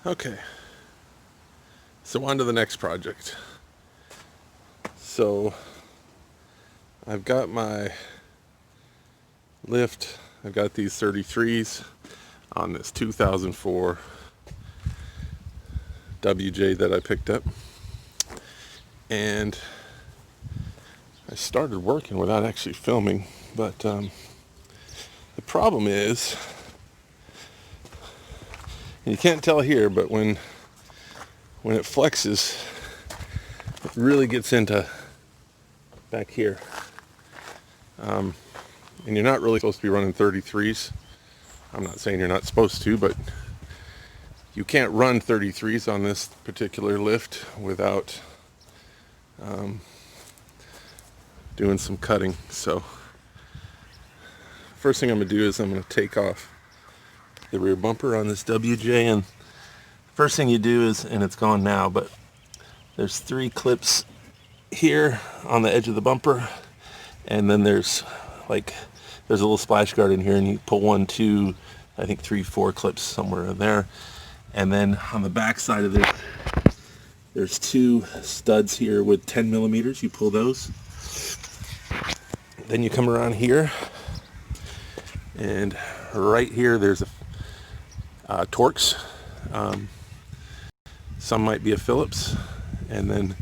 Okay, so on to the next project. So I've got my lift, I've got these 33s on this 2004 WJ that I picked up, and I started working without actually filming, but the problem is, and you can't tell here, but when it flexes, it really gets into back here. And you're not really supposed to be running 33s. I'm not saying you're not supposed to, but you can't run 33s on this particular lift without doing some cutting. So first thing I'm going to do is I'm going to take off the rear bumper on this WJ, and first thing you do is, and it's gone now, but there's 3 clips here on the edge of the bumper, and then there's a little splash guard in here, and you pull 1, 2, I think 3, 4 clips somewhere in there. And then on the back side of this, there's 2 studs here with 10 millimeters. You pull those. Then you come around here, and right here there's a Torx. Some might be a Phillips. And then,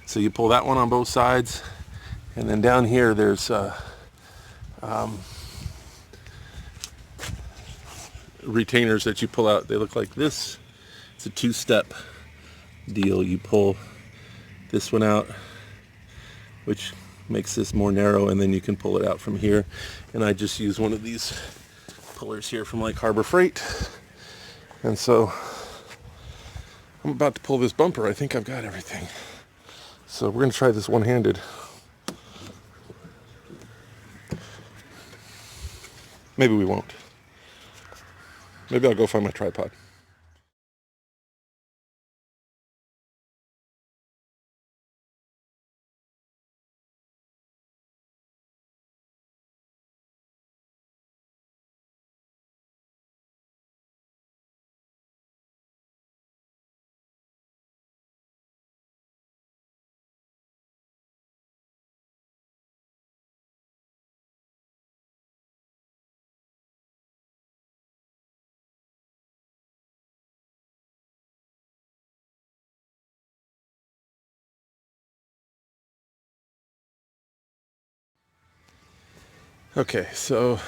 so you pull that one on both sides. And then down here there's retainers that you pull out. They look like this. It's a 2-step deal. You pull this one out, which makes this more narrow, and then you can pull it out from here. And I just use one of these pullers here from like Harbor Freight. And so I'm about to pull this bumper. I think I've got everything. So we're going to try this one-handed. Maybe we won't. Maybe I'll go find my tripod. Okay, so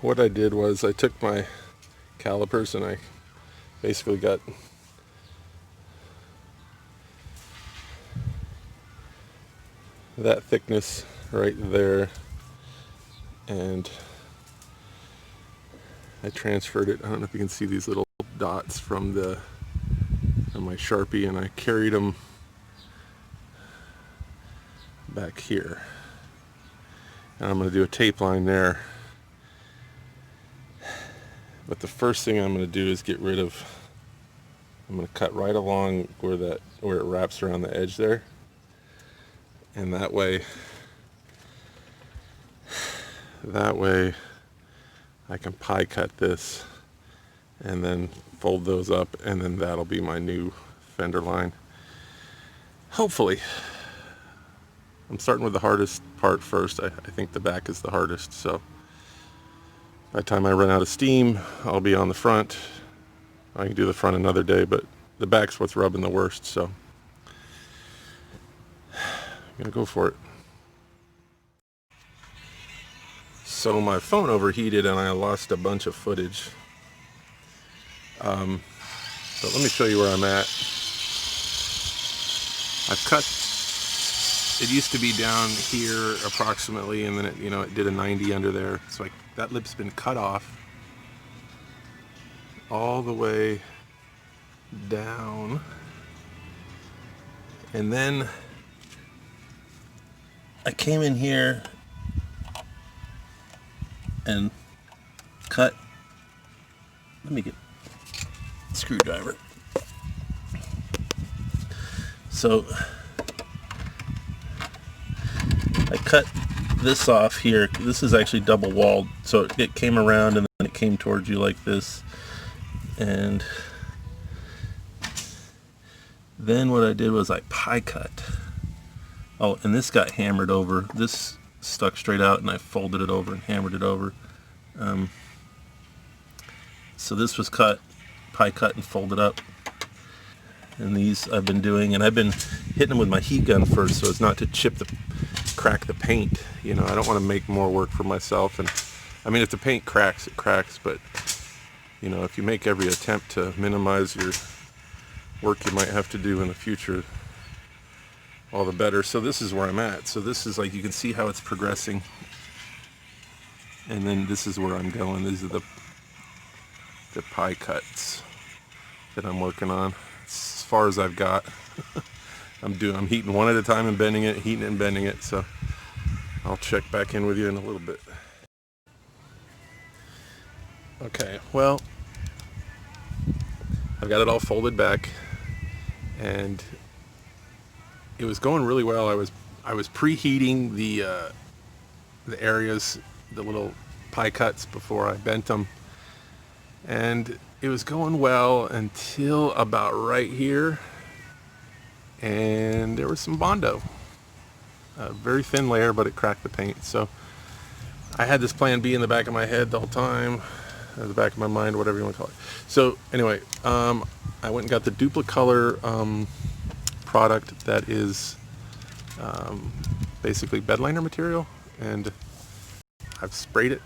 what I did was I took my calipers and I basically got that thickness right there, and I transferred it. I don't know if you can see these little dots from my Sharpie, and I carried them back here. And I'm going to do a tape line there. But the first thing I'm going to do is get rid of, I'm going to cut right along where it wraps around the edge there. And that way I can pie cut this and then fold those up, and then that'll be my new fender line. Hopefully. I'm starting with the hardest part first. I think the back is the hardest, so by the time I run out of steam, I'll be on the front. I can do the front another day, but the back's what's rubbing the worst, so I'm gonna go for it. So my phone overheated and I lost a bunch of footage. But let me show you where I'm at. I've cut. It used to be down here approximately, and then it did a 90 under there. So that lip's been cut off all the way down. And then I came in here and cut. Let me get a screwdriver. So I cut this off here. This is actually double walled, so it came around and then it came towards you like this, and Then what I did was I pie cut. Oh, and this got hammered over. This stuck straight out, and I folded it over and hammered it over. So this was cut, pie cut and folded up. And these I've been doing, and I've been hitting them with my heat gun first, so as not to crack the paint. You know, I don't want to make more work for myself. And I mean, if the paint cracks, it cracks. But you know, if you make every attempt to minimize your work you might have to do in the future, all the better. So this is where I'm at. So this is like, you can see how it's progressing. And then this is where I'm going. These are the pie cuts that I'm working on. It's as far as I've got. I'm heating one at a time and bending it, heating it and bending it. So I'll check back in with you in a little bit. Okay, well, I've got it all folded back, and it was going really well. I was preheating the areas, the little pie cuts, before I bent them, and it was going well until about right here, and there was some Bondo, a very thin layer, but it cracked the paint. So I had this plan B in the back of my head the whole time, or the back of my mind, whatever you want to call it. So anyway, I went and got the Duplicolor product that is basically bed liner material, and I've sprayed it.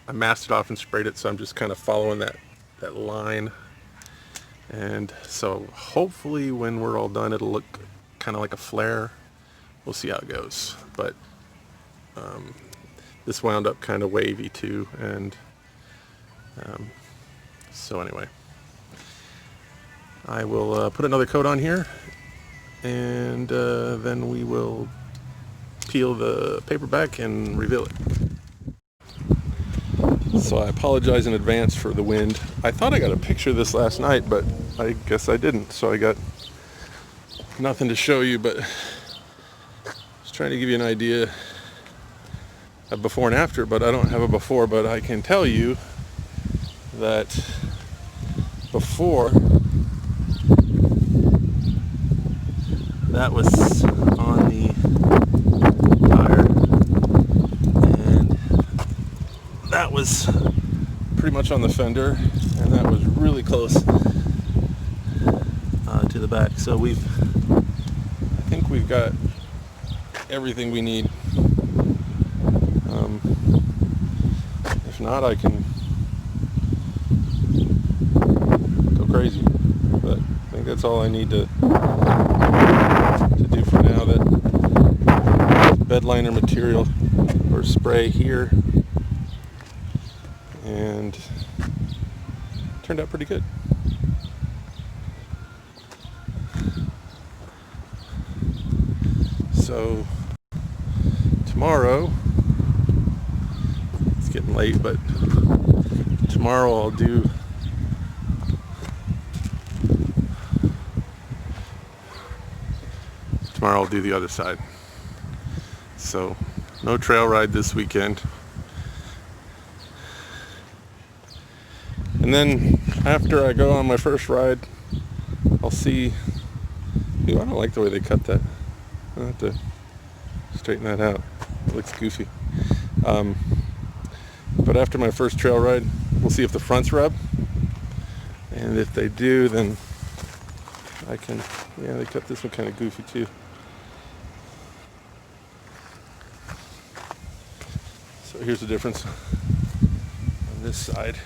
I masked it off and sprayed it, so I'm just kind of following that line. And so hopefully when we're all done, it'll look kind of like a flare. We'll see how it goes. But this wound up kind of wavy too, and so anyway, I will put another coat on here, and then we will peel the paper back and reveal it. So I apologize in advance for the wind. I thought I got a picture of this last night, but I guess I didn't, so I got nothing to show you, but just trying to give you an idea of before and after. But I don't have a before, but I can tell you that before, that was on the tire, and that was pretty much on the fender, and that was really close to the back. So I think we've got everything we need. If not, I can go crazy, but I think that's all I need to do for now. That bed liner material or spray here, and turned out pretty good. So tomorrow, it's getting late, but tomorrow I'll do the other side. So no trail ride this weekend. And then after I go on my first ride, I'll see. Ooh, I don't like the way they cut that. I'll have to straighten that out. It looks goofy. But after my first trail ride, we'll see if the fronts rub. And if they do, then I can, yeah, they cut this one kind of goofy too. So here's the difference on this side.